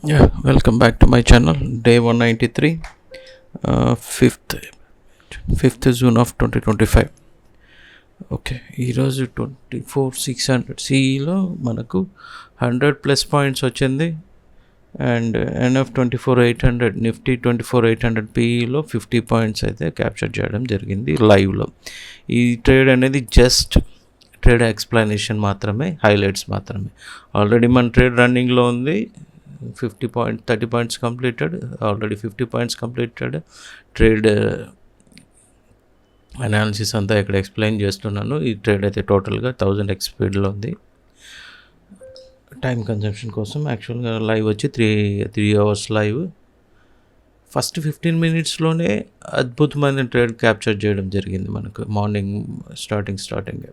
Yeah, welcome back to my channel. Day 193, 5th June of 2025. Okay, ఈరోజు 24,600 సిఈలో మనకు 100+ points వచ్చింది. And NF 24,800, Nifty 24,800 పిఈలో 50 points అయితే capture చేయడం జరిగింది లైవ్లో. ఈ ట్రేడ్ అనేది జస్ట్ ట్రేడ్ ఎక్స్ప్లెనేషన్ మాత్రమే, హైలైట్స్ మాత్రమే. ఆల్రెడీ మన ట్రేడ్ రన్నింగ్లో ఉంది. 30 points completed, already 50 points completed. Trade analysis అంతా ఇక్కడ ఎక్స్ప్లెయిన్ చేస్తున్నాను. ఈ ట్రేడ్ అయితే టోటల్గా 1000x స్పీడ్లో ఉంది. టైం కన్జంప్షన్ కోసం యాక్చువల్గా లైవ్ వచ్చి 3 అవర్స్ లైవ్. ఫస్ట్ 15 మినిట్స్లోనే అద్భుతమైన ట్రేడ్ క్యాప్చర్ చేయడం జరిగింది. మనకు మార్నింగ్ స్టార్టింగ్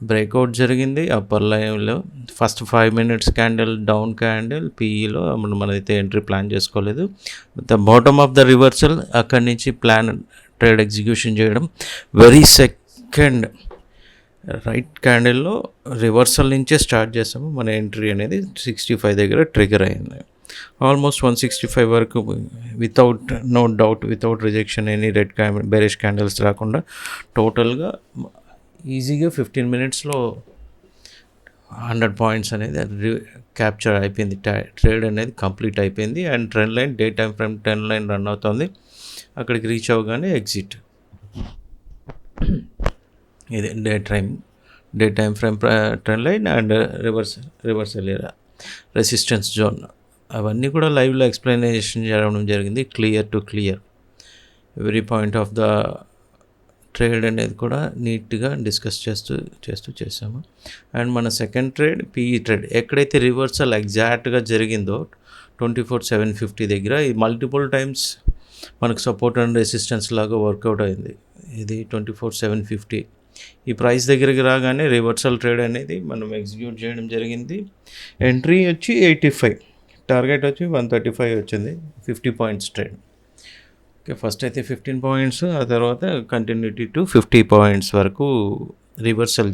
బ్రేక్అవుట్ జరిగింది అప్పర్ లైన్లో. First 5 minutes candle down candle పీఈలో మనమైతే ఎంట్రీ ప్లాన్ చేసుకోలేదు. The bottom of the reversal, అక్కడి నుంచి ప్లాన్ ట్రేడ్ ఎగ్జిక్యూషన్ చేయడం. వెరీ సెకండ్ రైట్ క్యాండిల్లో రివర్సల్ నుంచే స్టార్ట్ చేసాము. మన ఎంట్రీ అనేది 65 దగ్గర ట్రిగర్ అయింది. ఆల్మోస్ట్ 165 వరకు no doubt, without rejection, any bearish candles రాకుండా టోటల్గా ఈజీగా 15 మినిట్స్లో 100 పాయింట్స్ అనేది క్యాప్చర్ అయిపోయింది. ట్రేడ్ అనేది కంప్లీట్ అయిపోయింది. And trend line, day time frame trend line run అవుతుంది. అక్కడికి రీచ్ అవ్వగానే ఎగ్జిట్. ఇది day time frame trend line and reversal resistance zone, అవన్నీ కూడా లైవ్లో ఎక్స్ప్లెనేషన్ చేయడం జరిగింది. Clear to clear every point of the trade అనేది కూడా నీట్గా డిస్కస్ చేసాము. అండ్ మన సెకండ్ ట్రేడ్ పీఈ ట్రేడ్, ఎక్కడైతే రివర్సల్ ఎగ్జాక్ట్గా జరిగిందో 24,750 దగ్గర, ఈ మల్టిపుల్ టైమ్స్ మనకు సపోర్ట్ అండ్ రెసిస్టెన్స్ లాగా వర్కౌట్ అయింది. ఇది 24,750 ఈ ప్రైస్ దగ్గరికి రాగానే రివర్సల్ ట్రేడ్ అనేది మనం ఎగ్జిక్యూట్ చేయడం జరిగింది. ఎంట్రీ వచ్చి 85, టార్గెట్ వచ్చి 135 వచ్చింది. 50 పాయింట్స్ ట్రేడ్. ఓకే, ఫస్ట్ అయితే 15 పాయింట్స్, ఆ తర్వాత కంటిన్యూటీ టు 50 పాయింట్స్ వరకు రివర్సల్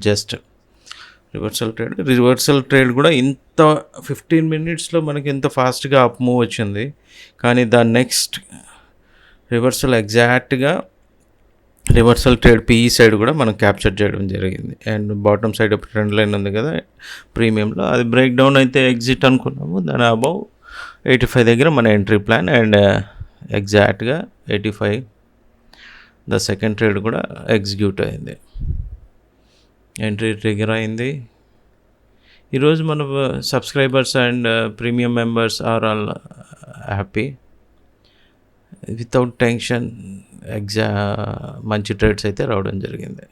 ట్రేడ్ కూడా ఇంత 15 మినిట్స్లో మనకి ఇంత ఫాస్ట్గా అప్ మూవ్ వచ్చింది. కానీ దాని నెక్స్ట్ రివర్సల్ ఎగ్జాక్ట్గా రివర్సల్ ట్రేడ్ పీఈ సైడ్ కూడా మనం క్యాప్చర్ చేయడం జరిగింది. And bottom side trend line ఉంది కదా ప్రీమియంలో, అది బ్రేక్ డౌన్ అయితే ఎగ్జిట్ అనుకున్నాము. దాని అబౌవ్ 85 దగ్గర మన ఎంట్రీ ప్లాన్. అండ్ ఎగ్జాక్ట్గా 85 ద సెకండ్ ట్రేడ్ కూడా ఎగ్జిక్యూట్ అయింది. ఎంట్రీ ట్రిగర్ అయింది. ఈరోజు మన subscribers and premium members are all happy, without tension మంచి ట్రేడ్స్ అయితే రావడం జరిగింది.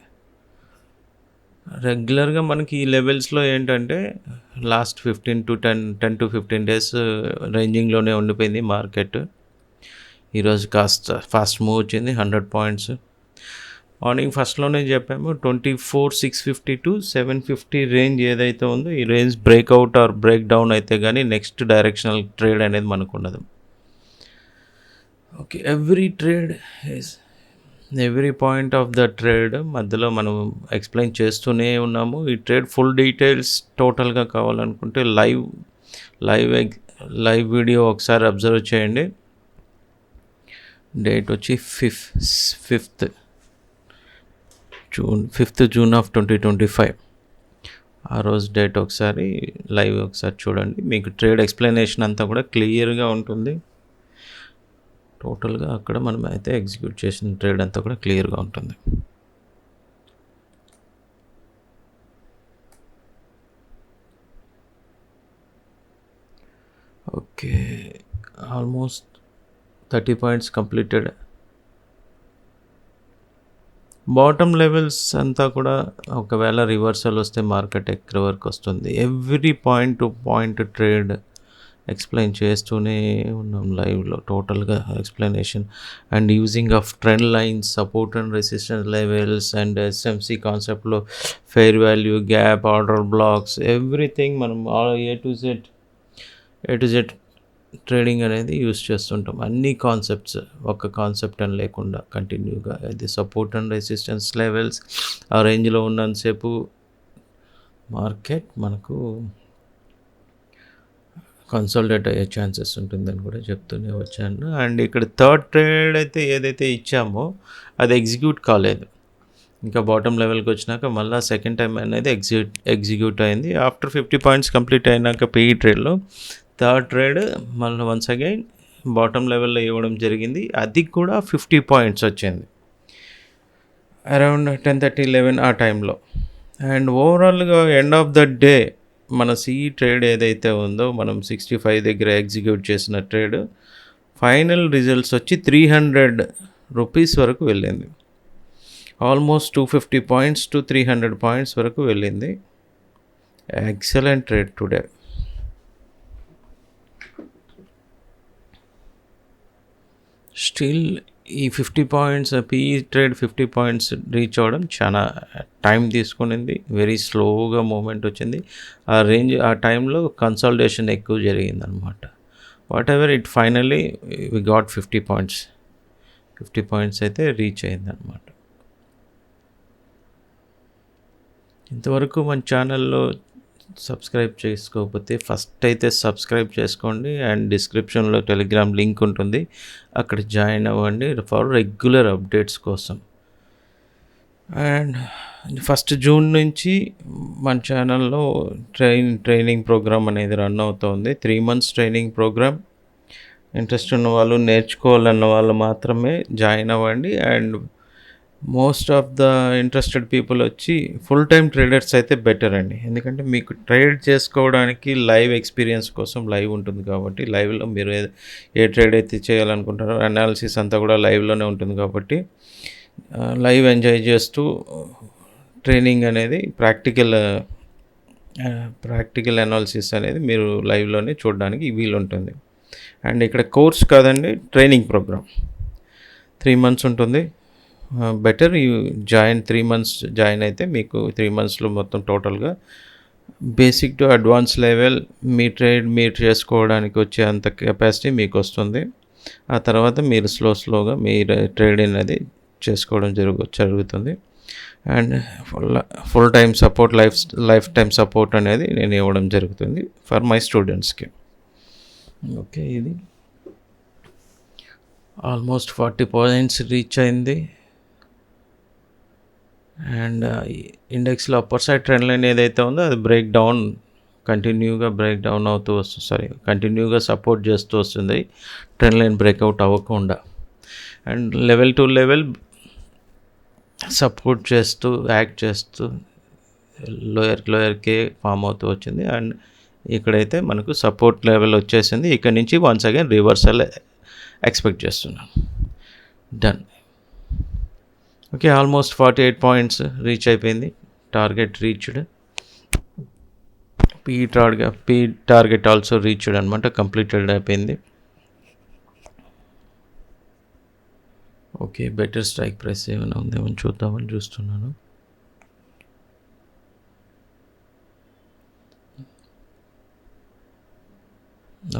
రెగ్యులర్గా మనకి ఈ లెవెల్స్లో ఏంటంటే లాస్ట్ 10 to 15 డేస్ రేంజింగ్లోనే ఉండిపోయింది మార్కెట్. ఈరోజు కాస్త ఫాస్ట్ మూవ్ వచ్చింది, 100 పాయింట్స్. మార్నింగ్ ఫస్ట్లోనే చెప్పాము 24,650 to 750 రేంజ్ ఏదైతే ఉందో, ఈ range breakout or break down అయితే కానీ నెక్స్ట్ డైరెక్షనల్ ట్రేడ్ అనేది మనకు ఉండదు. Okay, every point of the trade మధ్యలో మనం ఎక్స్ప్లెయిన్ చేస్తూనే ఉన్నాము. ఈ ట్రేడ్ ఫుల్ డీటెయిల్స్ టోటల్గా కావాలనుకుంటే లైవ్ వీడియో ఒకసారి అబ్జర్వ్ చేయండి. డేట్ వచ్చి 5th జూన్ ఆఫ్ 2025. ఆ రోజు డేట్ ఒకసారి లైవ్ ఒకసారి చూడండి. మీకు ట్రేడ్ ఎక్స్ప్లెనేషన్ అంతా కూడా క్లియర్గా ఉంటుంది. టోటల్గా అక్కడ మనం అయితే ఎగ్జిక్యూట్ చేసిన ట్రేడ్ అంతా కూడా క్లియర్గా ఉంటుంది. Okay, almost 30 points completed. Bottom levels అంతా కూడా ఒకవేళ రివర్సల్ వస్తే మార్కెట్ ఎక్కడి వరకు వస్తుంది, every point to point trade explain చేస్తూనే ఉన్నాం లైవ్లో. టోటల్గా explanation and using of trend lines, support and resistance levels and SMC కాన్సెప్ట్లో fair value, gap, order blocks, everything మనం ఏ టు జెడ్ ట్రేడింగ్ అనేది యూస్ చేస్తుంటాం. అన్ని కాన్సెప్ట్స్, ఒక కాన్సెప్ట్ అని లేకుండా కంటిన్యూగా ఇది సపోర్ట్ అండ్ రెసిస్టెన్స్ లెవెల్స్ ఆ రేంజ్లో ఉన్నంతసేపు మార్కెట్ మనకు కన్సాలిడేట్ అయ్యే ఛాన్సెస్ ఉంటుందని కూడా చెప్తూనే వచ్చాను. అండ్ ఇక్కడ థర్డ్ ట్రేడ్ అయితే ఏదైతే ఇచ్చామో అది ఎగ్జిక్యూట్ కాలేదు. ఇంకా బాటమ్ లెవెల్కి వచ్చినాక మళ్ళీ సెకండ్ టైం అనేది ఎగ్జిక్యూట్ అయింది. ఆఫ్టర్ 50 పాయింట్స్ కంప్లీట్ అయినాక పీఈ ట్రేడ్లో థర్డ్ ట్రేడ్ మళ్ళీ వన్స్ అగైన్ బాటమ్ లెవెల్లో ఇవ్వడం జరిగింది. అది కూడా 50 పాయింట్స్ వచ్చింది అరౌండ్ 10:30-11 ఆ టైంలో. అండ్ ఓవరాల్గా ఎండ్ ఆఫ్ ద డే మన సిఈ ట్రేడ్ ఏదైతే ఉందో మనం 65 దగ్గర ఎగ్జిక్యూట్ చేసిన ట్రేడ్ ఫైనల్ రిజల్ట్స్ వచ్చి 300 రూపీస్ వరకు వెళ్ళింది. ఆల్మోస్ట్ 250 పాయింట్స్ టు 300 పాయింట్స్ వరకు వెళ్ళింది. Excellent trade today. స్టిల్ ఈ 50 points PE trade 50 points reach అవ్వడం చాలా టైం తీసుకునింది. వెరీ స్లోగా మూమెంట్ వచ్చింది. ఆ రేంజ్ ఆ టైంలో కన్సాలిడేషన్ ఎక్కువ జరిగింది అనమాట. Whatever it finally we got 50 points. 50 points అయితే రీచ్ అయింది అనమాట. ఇంతవరకు మన ఛానల్లో సబ్స్క్రైబ్ చేసుకోకపోతే ఫస్ట్ అయితే సబ్స్క్రైబ్ చేసుకోండి. అండ్ డిస్క్రిప్షన్లో టెలిగ్రామ్ లింక్ ఉంటుంది, అక్కడ జాయిన్ అవ్వండి ఫర్ రెగ్యులర్ అప్డేట్స్ కోసం. అండ్ 1 జూన్ నుంచి మన ఛానల్లో ట్రైనింగ్ ప్రోగ్రామ్ అనేది రన్ అవుతుంది. 3 months ట్రైనింగ్ ప్రోగ్రామ్. ఇంట్రెస్ట్ ఉన్న వాళ్ళు, నేర్చుకోవాలన్న వాళ్ళు మాత్రమే జాయిన్ అవ్వండి. And most of the interested people వచ్చి ఫుల్ టైం ట్రేడర్స్ అయితే బెటర్ అండి. ఎందుకంటే మీకు ట్రేడ్ చేసుకోవడానికి లైవ్ ఎక్స్పీరియన్స్ కోసం లైవ్ ఉంటుంది కాబట్టి, లైవ్లో మీరు ఏ ట్రేడ్ అయితే చేయాలనుకుంటారో అనాలిసిస్ అంతా కూడా లైవ్లోనే ఉంటుంది కాబట్టి లైవ్ ఎంజాయ్ చేస్తూ ట్రైనింగ్ అనేది ప్రాక్టికల్ అనాలిసిస్ అనేది మీరు లైవ్లోనే చూడడానికి వీలుంటుంది. అండ్ ఇక్కడ కోర్స్ కాదండి, ట్రైనింగ్ ప్రోగ్రామ్ 3 months ఉంటుంది. Better you join 3 months join అయితే మీకు 3 monthsలో మొత్తం టోటల్గా basic to advance level me trade మీరు చేసుకోవడానికి వచ్చే అంత కెపాసిటీ మీకు వస్తుంది. ఆ తర్వాత మీరు స్లోగా మీ ట్రేడ్ అనేది చేసుకోవడం జరుగుతుంది. And full time support life time support అనేది నేను ఇవ్వడం జరుగుతుంది ఫర్ మై స్టూడెంట్స్కి. ఓకే, ఇది ఆల్మోస్ట్ 40 పాయింట్స్ రీచ్ అయింది. అండ్ ఇండెక్స్లో అప్పర్ సైడ్ ట్రెండ్ లైన్ ఏదైతే ఉందో అది కంటిన్యూగా బ్రేక్ డౌన్ అవుతూ వస్తుంది, కంటిన్యూగా సపోర్ట్ చేస్తూ వస్తుంది, ట్రెండ్ లైన్ బ్రేక్అవుట్ అవ్వకుండా. And level to level support చేస్తూ యాక్ట్ చేస్తూ లోయర్కే ఫామ్ అవుతూ వచ్చింది. అండ్ ఇక్కడైతే మనకు సపోర్ట్ లెవెల్ వచ్చేసింది. ఇక్కడ నుంచి వన్స్ అగైన్ రివర్సల్ ఎక్స్పెక్ట్ చేస్తున్నాను. Done. Okay, almost 48 points reach అయిపోయింది. Target reached. P target also reached అనమాట, కంప్లీటెడ్ అయిపోయింది. ఓకే, బెటర్ స్ట్రైక్ ప్రైస్ ఏమైనా ఉందేమో చూద్దామని చూస్తున్నాను.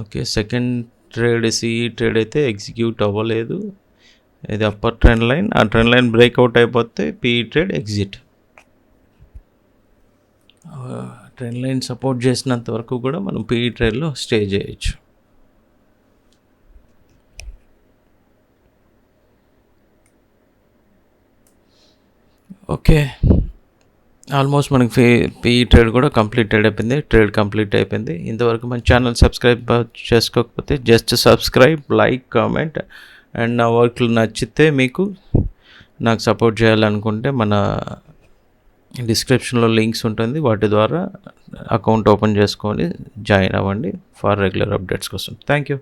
Okay, second trade CE trade అయితే ఎగ్జిక్యూట్ అవ్వలేదు. ఇది అప్పర్ ట్రెండ్ లైన్, ఆ ట్రెండ్ లైన్ బ్రేక్అవుట్ అయిపోతే PE trade exit. Trend line support చేసినంత వరకు కూడా మనం పీఈ ట్రేడ్లో స్టే చేయొచ్చు. ఓకే, ఆల్మోస్ట్ మనకి పీఈ ట్రేడ్ కూడా కంప్లీట్ అయిపోయింది. ఇంతవరకు మన ఛానల్ సబ్స్క్రైబ్ చేసుకోకపోతే just subscribe, like, comment. And నా వర్క్లు నచ్చితే మీకు నాకు సపోర్ట్ చేయాలనుకుంటే మన డిస్క్రిప్షన్లో లింక్స్ ఉంటుంది, వాటి ద్వారా అకౌంట్ ఓపెన్ చేసుకొని జాయిన్ అవ్వండి ఫర్ రెగ్యులర్ అప్డేట్స్ కోసం. Thank you.